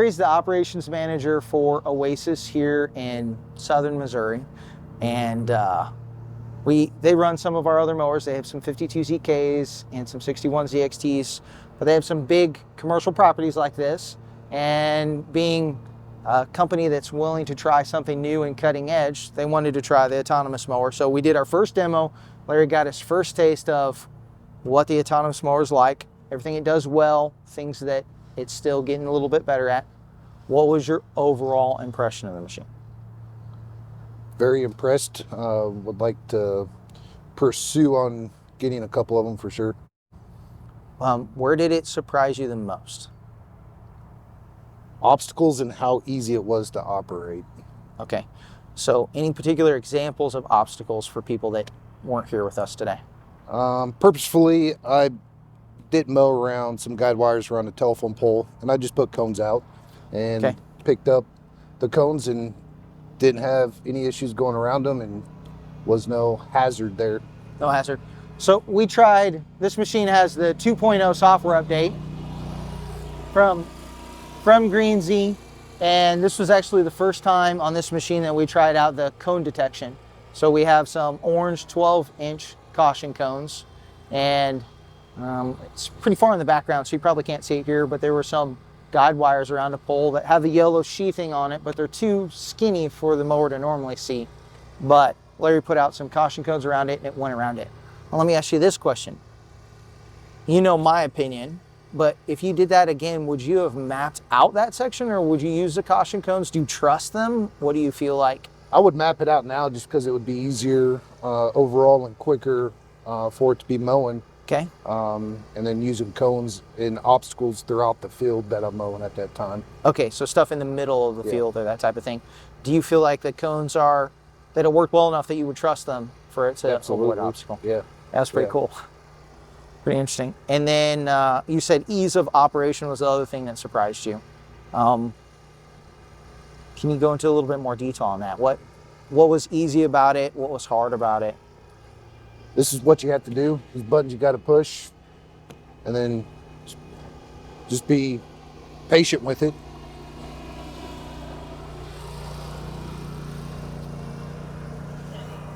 Larry's the operations manager for Oasis here in southern Missouri, and they run some of our other mowers. They have some 52 ZKs and some 61 ZXTs, but they have some big commercial properties like this. And being a company that's willing to try something new and cutting edge, they wanted to try the autonomous mower. So we did our first demo. Larry got his first taste of what the autonomous mower is like, everything it does well, things that it's still getting a little bit better at. What was your overall impression of the machine? Very impressed. Would like to pursue on getting a couple of them for sure. Where did it surprise you the most? Obstacles and how easy it was to operate. Okay, so any particular examples of obstacles for people that weren't here with us today? Purposefully, I did mow around some guide wires around a telephone pole, and I just put cones out and picked up the cones and didn't have any issues going around them, and was no hazard there. No hazard. So we tried, this machine has the 2.0 software update from Green Z, and this was actually the first time on this machine that we tried out the cone detection. So we have some orange 12-inch caution cones, and it's pretty far in the background, so you probably can't see it here, but there were some guide wires around a pole that have the yellow sheathing on it, but they're too skinny for the mower to normally see. But Larry put out some caution cones around it, and it went around it. Well, let me ask you this question. You know my opinion, but if you did that again, would you have mapped out that section, or would you use the caution cones? Do you trust them? What do you feel like? I would map it out now just because it would be easier overall and quicker for it to be mowing. Okay. And then using cones in obstacles throughout the field that I'm mowing at that time. Okay, so stuff in the middle of the field or that type of thing. Do you feel like the cones that it worked well enough that you would trust them for it to avoid an obstacle? Yeah. That's pretty cool. Pretty interesting. And then you said ease of operation was the other thing that surprised you. Can you go into a little bit more detail on that? What was easy about it? What was hard about it? This is what you have to do. These buttons you got to push, and then just be patient with it.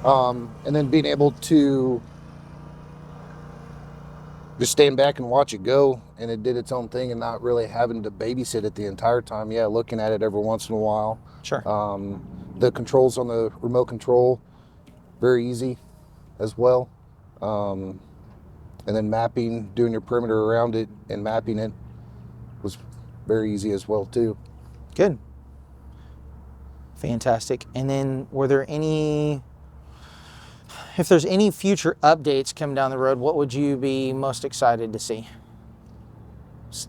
And then being able to just stand back and watch it go, and it did its own thing, and not really having to babysit it the entire time. Yeah, looking at it every once in a while. Sure. The controls on the remote control, very easy as well. And then mapping, doing your perimeter around it and mapping it was very easy as well too. Good. Fantastic. And then if there's any future updates coming down the road, what would you be most excited to see?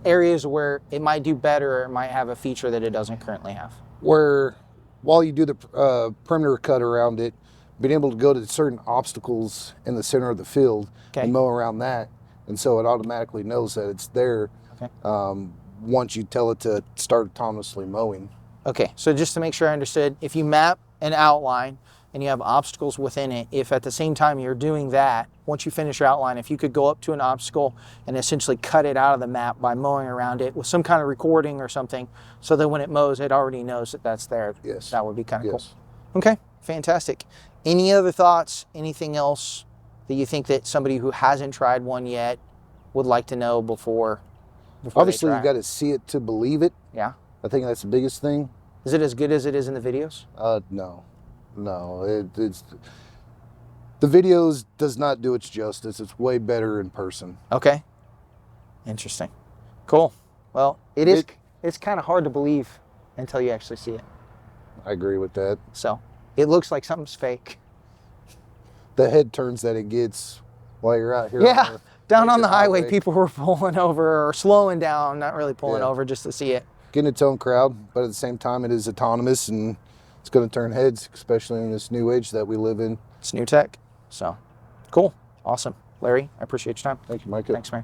Areas where it might do better, or it might have a feature that it doesn't currently have. Where while you do the perimeter cut around it, being able to go to certain obstacles in the center of the field and mow around that, and so it automatically knows that it's there once you tell it to start autonomously mowing. Okay, so just to make sure I understood, if you map an outline and you have obstacles within it, if at the same time you're doing that, once you finish your outline, if you could go up to an obstacle and essentially cut it out of the map by mowing around it with some kind of recording or something, so that when it mows, it already knows that that's there. Yes. That would be kind of cool. Okay, fantastic. Any other thoughts, anything else that you think that somebody who hasn't tried one yet would like to know before Obviously, you got to see it to believe it. Yeah. I think that's the biggest thing. Is it as good as it is in the videos? No. It's the videos does not do its justice. It's way better in person. Okay. Interesting. Cool. Well, it's kind of hard to believe until you actually see it. I agree with that. So it looks like something's fake. The head turns that it gets while you're out here. Yeah. Down on the highway, people were pulling over or slowing down, not really pulling over, just to see it. Getting its own crowd, but at the same time, it is autonomous, and it's going to turn heads, especially in this new age that we live in. It's new tech. So cool. Awesome. Larry, I appreciate your time. Thank you, Micah. Thanks, man.